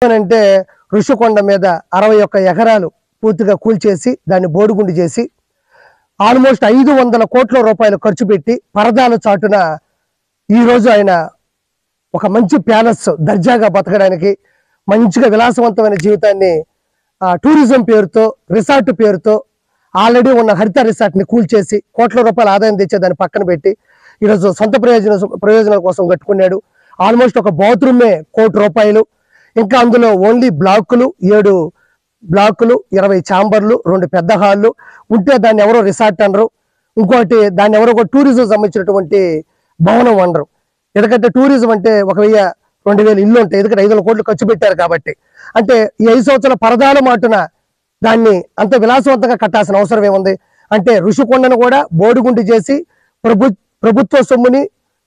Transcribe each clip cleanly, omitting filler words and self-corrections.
అంటే ఋషికొండ మీద 61 ఎకరాలు పూర్తిగా కూల్చేసి దాన్ని బోడుగుండు చేసి ఆల్మోస్ట్ 500 కోట్ల రూపాయలు ఖర్చు పెట్టి పరదాల చాటున ఈరోజు ఆయన ఒక మంచి ప్యాలెస్ దర్జాగా బతకడానికి మంచిగా విలాసవంతమైన జీవితాన్ని టూరిజం పేరుతో రిసార్ట్ పేరుతో ఆల్రెడీ ఉన్న హరిత రిసార్ట్ని కూల్చేసి కోట్ల రూపాయల ఆదాయం తెచ్చే దాన్ని పక్కన పెట్టి ఈరోజు సొంత ప్రయోజనాల కోసం కట్టుకున్నాడు. ఆల్మోస్ట్ ఒక బాత్రూమే ₹1 కోటి, ఇంకా అందులో ఓన్లీ బ్లాకులు 7 బ్లాకులు 20 ఛాంబర్లు 2 పెద్ద హాళ్ళు ఉంటే దాన్ని ఎవరో రిసార్ట్ అనరు, ఇంకోటి దాన్ని ఎవరో ఒక టూరిజం సంబంధించినటువంటి భవనం అనరు. ఎందుకంటే టూరిజం అంటే 1000-2000 ఇల్లు ఉంటాయి, ఎందుకంటే 500 కోట్లు ఖర్చు పెట్టారు కాబట్టి. అంటే ఈ 5 సంవత్సరాల పరదాల మాటున దాన్ని అంత విలాసవంతంగా కట్టాల్సిన అవసరం ఏముంది అంటే ఋషికొండను కూడా బోడిగుండు చేసి ప్రభుత్వ సొమ్ముని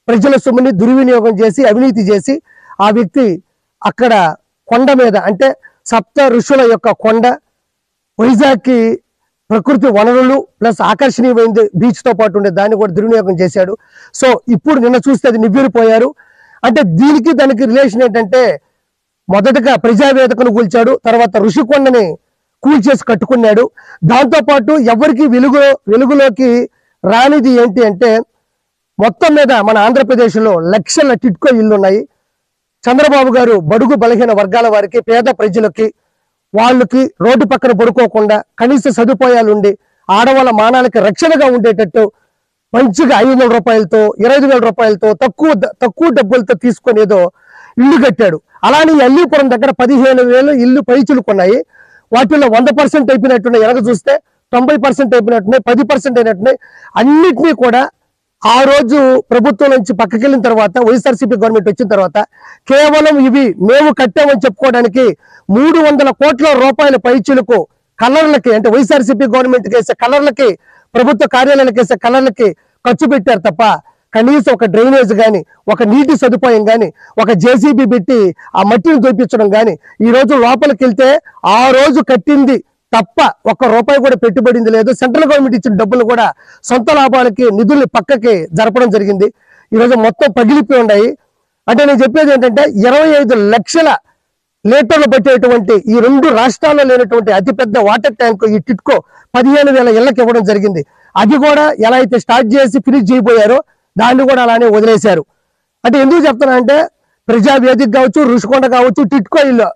ప్రజల సొమ్ముని దుర్వినియోగం చేసి అవినీతి చేసి ఆ వ్యక్తి అక్కడ కొండ మీద అంటే సప్త ఋషుల యొక్క కొండ వైజాగ్కి ప్రకృతి వనరులు ప్లస్ ఆకర్షణీయమైంది బీచ్తో పాటు ఉండే దాన్ని కూడా దుర్వినియోగం చేశాడు. సో ఇప్పుడు నిన్న చూస్తే అది నివ్వెరపోయారు. అంటే దీనికి దానికి రిలేషన్ ఏంటంటే మొదటగా ప్రజావేదికను కూల్చాడు, తర్వాత ఋషికొండని కూల్చేసి కట్టుకున్నాడు. దాంతోపాటు ఎవరికి వెలుగులోకి రానిది ఏంటి అంటే మొత్తం మీద మన ఆంధ్రప్రదేశ్లో లక్షల టిట్కో ఇల్లు ఉన్నాయి. చంద్రబాబు గారు బడుగు బలహీన వర్గాల వారికి పేద ప్రజలకి వాళ్ళకి రోడ్డు పక్కన పడుకోకుండా కనీస సదుపాయాలు ఉండి ఆడవాళ్ళ మానాలకి రక్షణగా ఉండేటట్టు మంచిగా 500 రూపాయలతో 25,000 రూపాయలతో తక్కువ డబ్బులతో తీసుకొని ఏదో ఇల్లు కట్టాడు. అలానే అల్లీపురం దగ్గర 15,000 ఇల్లు పైచులుకున్నాయి. వాటిల్లో 100% అయిపోయినట్టున్నాయి, ఎనక చూస్తే 90% అయిపోయినట్టున్నాయి, 10% అయినట్టున్నాయి. అన్నిటినీ కూడా ఆ రోజు ప్రభుత్వం నుంచి పక్కకి వెళ్ళిన తర్వాత వైఎస్ఆర్సీపీ గవర్నమెంట్ వచ్చిన తర్వాత కేవలం ఇవి మేము కట్టామని చెప్పుకోవడానికి 300 కోట్ల రూపాయల పైచులకు కలర్లకి అంటే వైఎస్ఆర్సీపీ గవర్నమెంట్కి వేసే కలర్లకి ప్రభుత్వ కార్యాలయాలకు వేసే కలర్లకి ఖర్చు పెట్టారు తప్ప కనీసం ఒక డ్రైనేజ్ కానీ ఒక నీటి సదుపాయం కానీ ఒక జేసీబీ పెట్టి ఆ మట్టిని దొప్పించడం కానీ ఈ రోజు లోపలికి వెళ్తే ఆ రోజు కట్టింది తప్ప ₹1 కూడా పెట్టుబడింది లేదు. సెంట్రల్ గవర్నమెంట్ ఇచ్చిన డబ్బులు కూడా సొంత లాభాలకి నిధుల్ని పక్కకి జరపడం జరిగింది. ఈరోజు మొత్తం పగిలిపోయి ఉన్నాయి. అంటే నేను చెప్పేది ఏంటంటే 25 లక్షల లీటర్లు పట్టేటువంటి ఈ 2 రాష్ట్రాల్లో లేనటువంటి అతిపెద్ద వాటర్ ట్యాంక్ ఈ టిట్కో 15,000 ఇళ్లకు ఇవ్వడం జరిగింది. అది కూడా ఎలా అయితే స్టార్ట్ చేసి ఫినిష్ చేయబోయారో దాన్ని కూడా అలానే వదిలేశారు. అంటే ఎందుకు చెప్తున్నానంటే ప్రజావేదిక కావచ్చు, ఋషికొండ కావచ్చు, టిట్కో ఇల్లు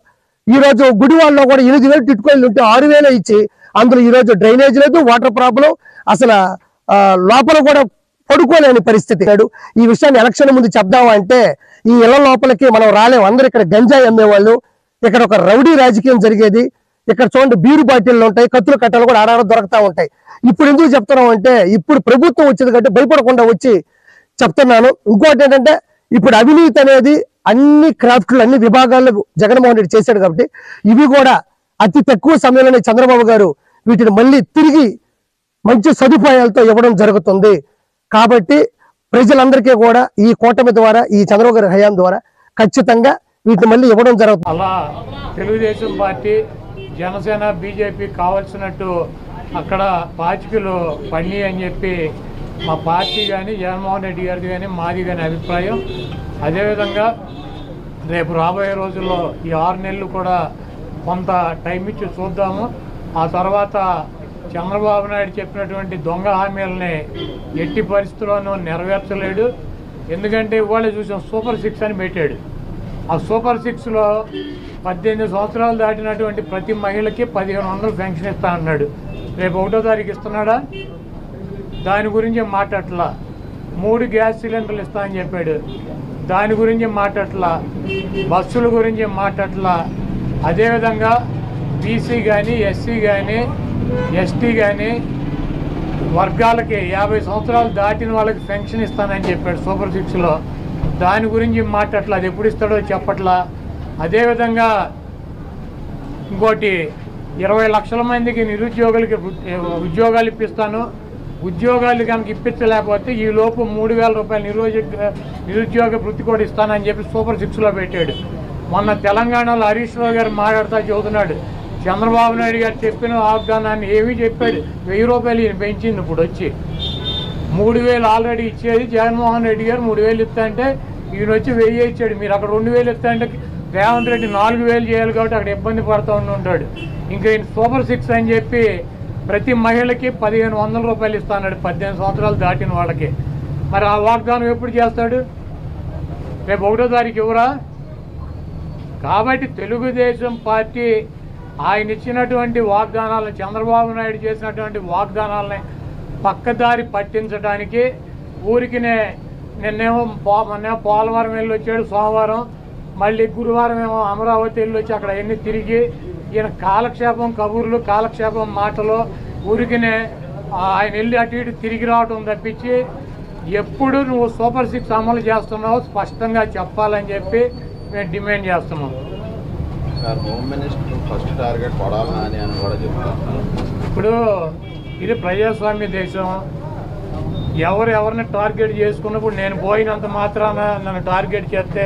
ఈ రోజు గుడివాడలో కూడా 8,000 టిట్కో ఇల్లు ఉంటే 6,000 ఇచ్చి అందులో ఈ రోజు డ్రైనేజ్ లేదు, వాటర్ ప్రాబ్లం, అసలు లోపల కూడా పడుకోలేని పరిస్థితి. ఈ విషయాన్ని ఎలక్షన్ ముందు చెప్దామా అంటే ఈ ఇళ్ల లోపలికి మనం రాలేము. అందరూ ఇక్కడ గంజాయి అమ్మేవాళ్ళు, ఇక్కడ ఒక రౌడీ రాజకీయం జరిగేది. ఇక్కడ చూడండి బీరు బాటిళ్ళు ఉంటాయి, కత్తులు కట్టలు కూడా ఆడాడ దొరుకుతా ఉంటాయి. ఇప్పుడు ఎందుకు చెప్తున్నాం అంటే ఇప్పుడు ప్రభుత్వం వచ్చింది కాబట్టి భయపడకుండా వచ్చి చెప్తున్నాను. ఇంకోటి ఏంటంటే ఇప్పుడు అవినీతి అనేది అన్ని క్రాఫ్ట్లు అన్ని విభాగాల్లో జగన్మోహన్ రెడ్డి చేశాడు కాబట్టి ఇవి కూడా అతి తక్కువ సమయంలోనే చంద్రబాబు గారు వీటిని మళ్ళీ తిరిగి మంచి సదుపాయాలతో ఇవ్వడం జరుగుతుంది. కాబట్టి ప్రజలందరికీ కూడా ఈ కూటమి ద్వారా ఈ చంద్రబాబు గారి హయాం ద్వారా ఖచ్చితంగా వీటిని మళ్ళీ ఇవ్వడం జరుగుతుంది. అలా తెలుగుదేశం పార్టీ జనసేన బీజేపీ కావాల్సినట్టు అక్కడ పాచికలు పని అని చెప్పి మా పార్టీ కానీ జగన్మోహన్ రెడ్డి గారిది కానీ మాది కానీ అభిప్రాయం. అదేవిధంగా రేపు రాబోయే రోజుల్లో ఈ 6 నెలలు కూడా కొంత టైం ఇచ్చి చూద్దాము. ఆ తర్వాత చంద్రబాబు నాయుడు చెప్పినటువంటి దొంగ హామీలని ఎట్టి పరిస్థితుల్లోనూ నెరవేర్చలేడు. ఎందుకంటే ఇవాళ చూసాం సూపర్ 6 అని పెట్టాడు. ఆ సూపర్ 6లో 18 సంవత్సరాలు దాటినటువంటి ప్రతి మహిళకి 1,500 పెన్షన్ ఇస్తా అన్నాడు. రేపు 1వ తారీఖు ఇస్తున్నాడా? దాని గురించి మాట్లాడట్లా. 3 గ్యాస్ సిలిండర్లు ఇస్తా అని చెప్పాడు, దాని గురించి మాట్లాడట్లా. బస్సుల గురించి మాట్లాడట్లా. అదేవిధంగా బీసీ కానీ ఎస్సీ కానీ ఎస్టీ కానీ వర్గాలకి 50 సంవత్సరాలు దాటిన వాళ్ళకి పెన్షన్ ఇస్తానని చెప్పాడు సూపర్ 6లో, దాని గురించి మాట్లాడట్లా. అది ఎప్పుడు ఇస్తాడో చెప్పట్లా. అదేవిధంగా ఇంకోటి 20 లక్షల మందికి నిరుద్యోగులకి ఉద్యోగాలు ఇప్పిస్తాను, ఉద్యోగాలు కనుక ఇప్పించలేకపోతే ఈ లోపు 3,000 రూపాయలు నిరుద్యోగ వృత్తి కూడా ఇస్తానని చెప్పి సూపర్ 6లో పెట్టాడు. మొన్న తెలంగాణలో హరీష్ రావు గారు మాట్లాడుతూ చెబుతున్నాడు చంద్రబాబు నాయుడు గారు చెప్పిన వాగ్దానాన్ని ఏమీ చెప్పాడు. 1,000 రూపాయలు ఈయన పెంచింది. ఇప్పుడు వచ్చి 3,000 ఆల్రెడీ ఇచ్చేది జగన్మోహన్ రెడ్డి గారు 3,000 ఇస్తా అంటే ఈయన వచ్చి 1,000 ఇచ్చాడు. మీరు అక్కడ 2,000 ఇస్తా అంటే రేవంత్ రెడ్డి 4,000 చేయాలి కాబట్టి అక్కడ ఇబ్బంది పడుతూ ఉంటాడు. ఇంకా ఈయన సూపర్ 6 అని చెప్పి ప్రతి మహిళకి 1,500 రూపాయలు ఇస్తాడు 18 సంవత్సరాలు దాటిన వాళ్ళకి. మరి ఆ వాగ్దానం ఎప్పుడు చేస్తాడు? రేపు 1వ తారీఖు ఇవ్వరా? కాబట్టి తెలుగుదేశం పార్టీ ఆయన ఇచ్చినటువంటి వాగ్దానాలను, చంద్రబాబు నాయుడు చేసినటువంటి వాగ్దానాలని పక్కదారి పట్టించడానికి ఊరికినే నిన్నేమో పోలవరం వెళ్ళి వచ్చాడు సోమవారం, మళ్ళీ గురువారం ఏమో అమరావతి వెళ్ళి వచ్చి అక్కడ అన్నీ తిరిగి ఈయన కాలక్షేపం కబుర్లు, కాలక్షేపం మాటలు, ఊరికినే ఆయన వెళ్ళి అటు ఇటు తిరిగి రావడం తప్పించి ఎప్పుడు నువ్వు సూపర్ 6 అమలు చేస్తున్నావు స్పష్టంగా చెప్పాలని చెప్పి మేము డిమాండ్ చేస్తున్నాం. Sir, home minister first target కొడాలని అని కూడా చెప్తున్నారు. ఇప్పుడు ఇది ప్రజాస్వామ్య దేశం. ఎవరిని టార్గెట్ చేసుకున్నప్పుడు నేను పోయినంత మాత్రాన నన్ను టార్గెట్ చేస్తే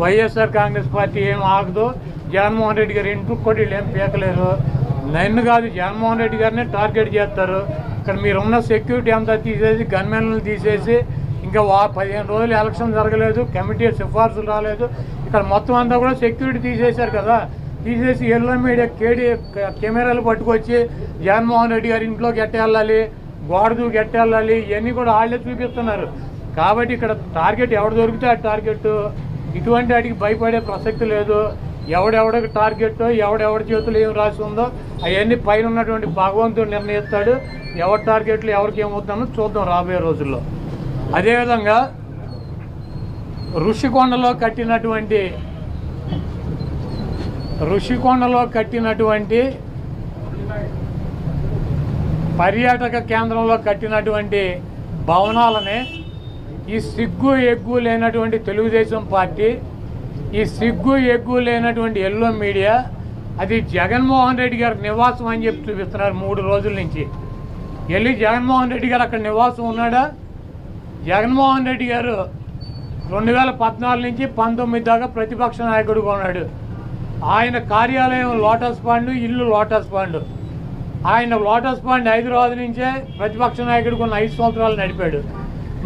వైఎస్ఆర్ కాంగ్రెస్ పార్టీ ఏం ఆగదు. జగన్మోహన్ రెడ్డి గారు ఇంటికి కూడా వీళ్ళు ఏం పీకలేరు. నన్ను కాదు, జగన్మోహన్ రెడ్డి గారినే టార్గెట్ చేస్తారు. ఇక్కడ మీరున్న సెక్యూరిటీ అంతా తీసేసి, గన్మెన్లను తీసేసి, ఇంకా 15 రోజులు ఎలక్షన్ జరగలేదు, కమిటీ సిఫార్సులు రాలేదు, ఇక్కడ మొత్తం అంతా కూడా సెక్యూరిటీ తీసేశారు కదా. తీసేసి ఎల్లో మీడియా కెమెరాలు పట్టుకొచ్చి జగన్మోహన్ రెడ్డి గారి ఇంట్లోకి ఎట్టెళ్ళాలి, గోడ దూకి ఎట్టెళ్ళాలి, ఇవన్నీ కూడా వాళ్ళే చూపిస్తున్నారు. కాబట్టి ఇక్కడ టార్గెట్ ఎవడు దొరికితే ఆ టార్గెట్, ఇటువంటి వాటికి భయపడే ప్రసక్తి లేదు. ఎవడెవడికి టార్గెట్, ఎవడెవడి చేతులు ఏం రాసి ఉందో అవన్నీ పైన ఉన్నటువంటి భగవంతుడు నిర్ణయిస్తాడు. ఎవరి టార్గెట్లు ఎవరికి ఏమవుతుందో చూద్దాం రాబోయే రోజుల్లో. అదేవిధంగా ఋషికొండలో కట్టినటువంటి పర్యాటక కేంద్రంలో కట్టినటువంటి భవనాలనే ఈ సిగ్గు ఎగ్గు లేనటువంటి తెలుగుదేశం పార్టీ, ఈ సిగ్గు ఎగ్గు లేనటువంటి ఎల్లో మీడియా అది జగన్మోహన్ రెడ్డి గారి నివాసం అని చెప్పి చూపిస్తున్నారు 3 రోజుల నుంచి. వెళ్ళి జగన్మోహన్ రెడ్డి గారు అక్కడ నివాసం ఉన్నాడా? జగన్మోహన్ రెడ్డి గారు 2014 నుంచి 19 దాకా ప్రతిపక్ష నాయకుడిగా ఉన్నాడు. ఆయన కార్యాలయం లోటస్ పాండ్, ఇల్లు లోటస్ పాండ్. ఆయన లోటస్ పాండ్ హైదరాబాద్ నుంచే ప్రతిపక్ష నాయకుడికి ఉన్న 5 సంవత్సరాలు నడిపాడు.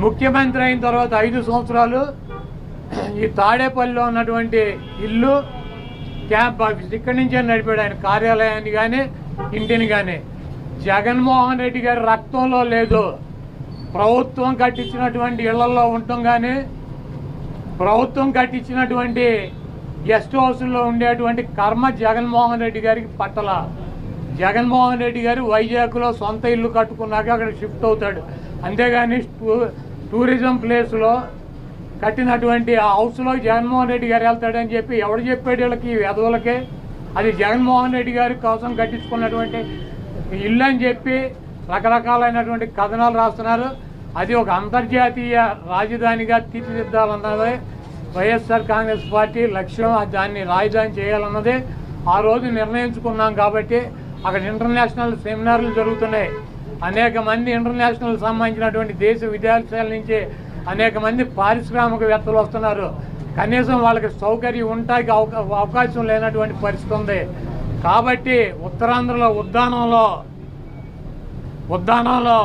ముఖ్యమంత్రి అయిన తర్వాత 5 సంవత్సరాలు ఈ తాడేపల్లిలో ఉన్నటువంటి ఇల్లు, క్యాంప్ ఆఫీస్ ఇక్కడి నుంచే నడిపాడు ఆయన కార్యాలయాన్ని కానీ ఇంటిని కానీ. జగన్మోహన్ రెడ్డి గారి రక్తంలో లేదు. ప్రభుత్వం కట్టించినటువంటి ఇళ్లలో ఉండటం కానీ, ప్రభుత్వం కట్టించినటువంటి గెస్ట్ హౌస్లో ఉండేటువంటి కర్మ జగన్మోహన్ రెడ్డి గారికి పట్టల. జగన్మోహన్ రెడ్డి గారు వైజాగ్లో సొంత ఇల్లు కట్టుకున్నాక అక్కడ షిఫ్ట్ అవుతాడు. అంతేగాని టూరిజం ప్లేస్లో కట్టినటువంటి ఆ హౌస్లో జగన్మోహన్ రెడ్డి గారు వెళ్తాడని చెప్పి ఎవడు చెప్పాడు వీళ్ళకి, వెధవులకే? అది జగన్మోహన్ రెడ్డి గారి కోసం కట్టించుకున్నటువంటి ఇల్లు అని చెప్పి రకరకాలైనటువంటి కథనాలు రాస్తున్నారు. అది ఒక అంతర్జాతీయ రాజధానిగా తీర్చిదిద్దాలన్నదే వైఎస్ఆర్ కాంగ్రెస్ పార్టీ లక్ష్యం. దాన్ని రాజధాని చేయాలన్నదే ఆ రోజు నిర్ణయించుకున్నాం. కాబట్టి అక్కడ ఇంటర్నేషనల్ సెమినార్లు జరుగుతున్నాయి. అనేక మంది ఇంటర్నేషనల్ సంబంధించినటువంటి దేశ విదేశాల నుంచి అనేక మంది పారిశ్రామికవేత్తలు వస్తున్నారు. కనీసం వాళ్ళకి సౌకర్యం ఉండటానికి అవకాశం లేనటువంటి పరిస్థితి ఉంది. కాబట్టి ఉత్తరాంధ్రలో ఉద్దానంలో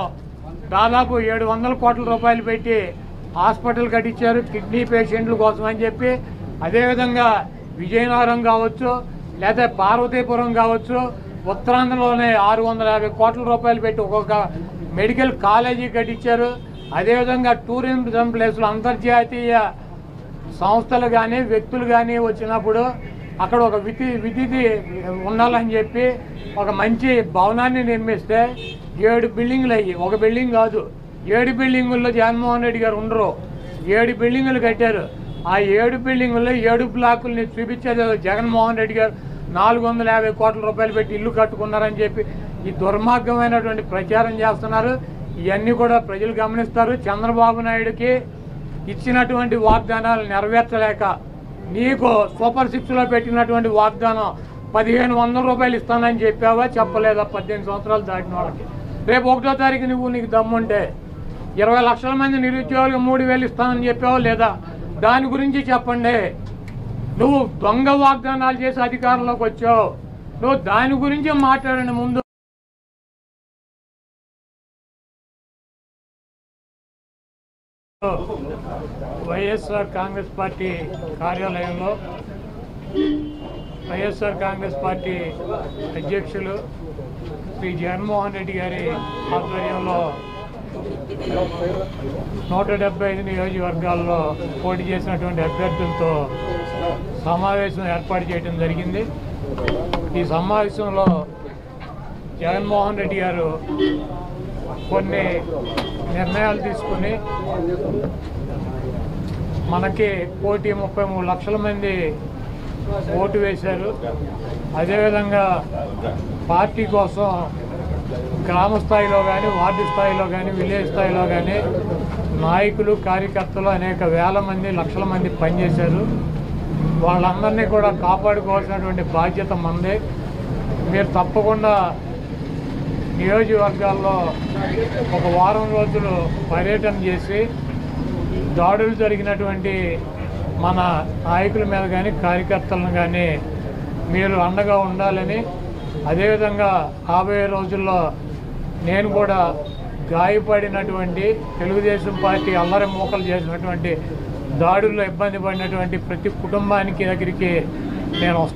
దాదాపు 700 కోట్ల రూపాయలు పెట్టి హాస్పిటల్ కట్టించారు కిడ్నీ పేషెంట్ల కోసం అని చెప్పి. అదేవిధంగా విజయనగరం కావచ్చు, లేదా పార్వతీపురం కావచ్చు, ఉత్తరాంధ్రలోనే 650 కోట్ల రూపాయలు పెట్టి ఒక్కొక్క మెడికల్ కాలేజీ కట్టించారు. అదేవిధంగా టూరిజం ప్లేస్లో అంతర్జాతీయ సంస్థలు కానీ వ్యక్తులు కానీ వచ్చినప్పుడు అక్కడ ఒక విధి ఉండాలని చెప్పి ఒక మంచి భవనాన్ని నిర్మిస్తే 7 బిల్డింగులు అయ్యి, ఒక బిల్డింగ్ కాదు 7 బిల్డింగుల్లో జగన్మోహన్ రెడ్డి గారు ఉండరు. 7 బిల్డింగులు కట్టారు. ఆ 7 బిల్డింగుల్లో 7 బ్లాకుల్ని చూపించేది జగన్మోహన్ రెడ్డి గారు 450 కోట్ల రూపాయలు పెట్టి ఇల్లు కట్టుకున్నారని చెప్పి ఈ దుర్మార్గమైనటువంటి ప్రచారం చేస్తున్నారు. ఇవన్నీ కూడా ప్రజలు గమనిస్తారు. చంద్రబాబు నాయుడుకి ఇచ్చినటువంటి వాగ్దానాలు నెరవేర్చలేక నీకు సూపర్ 6లో పెట్టినటువంటి వాగ్దానం 1500 రూపాయలు ఇస్తానని చెప్పావా, చెప్పలేదా? 18 సంవత్సరాలు దాటిన వాళ్ళకి. రేపు 1వ తారీఖు నీకు దమ్ముంటే 20 లక్షల మంది నిరుద్యోగులకు 3000 ఇస్తానని చెప్పావా లేదా? దాని గురించి చెప్పండి. నువ్వు దొంగ వాగ్దానాలు చేసి అధికారంలోకి వచ్చావు. నువ్వు దాని గురించి మాట్లాడండి ముందు. వైఎస్ఆర్ కాంగ్రెస్ పార్టీ కార్యాలయంలో వైఎస్ఆర్ కాంగ్రెస్ పార్టీ అధ్యక్షులు శ్రీ జగన్మోహన్ రెడ్డి గారి ఆధ్వర్యంలో 175 నియోజకవర్గాల్లో పోటీ చేసినటువంటి అభ్యర్థులతో సమావేశం ఏర్పాటు చేయడం జరిగింది. ఈ సమావేశంలో జగన్మోహన్ రెడ్డి గారు కొన్ని నిర్ణయాలు తీసుకుని మనకి 1,33 లక్షల మంది ఓటు వేశారు. అదేవిధంగా పార్టీ కోసం గ్రామ స్థాయిలో కానీ, వార్డు స్థాయిలో కానీ, విలేజ్ స్థాయిలో కానీ నాయకులు, కార్యకర్తలు అనేక వేల మంది, లక్షల మంది పనిచేశారు. వాళ్ళందరినీ కూడా కాపాడుకోవాల్సినటువంటి బాధ్యత మనదే. మీరు తప్పకుండా నియోజకవర్గాల్లో ఒక వారం రోజులు పర్యటన చేసి దాడులు జరిగినటువంటి మన నాయకుల మీద కానీ, కార్యకర్తలను కానీ మీరు అండగా ఉండాలని, అదేవిధంగా రాబోయే రోజుల్లో నేను కూడా గాయపడినటువంటి తెలుగుదేశం పార్టీ అల్లరి మూకలు చేసినటువంటి దాడుల్లో ఇబ్బంది పడినటువంటి ప్రతి కుటుంబానికి దగ్గరికి నేను వస్తాను.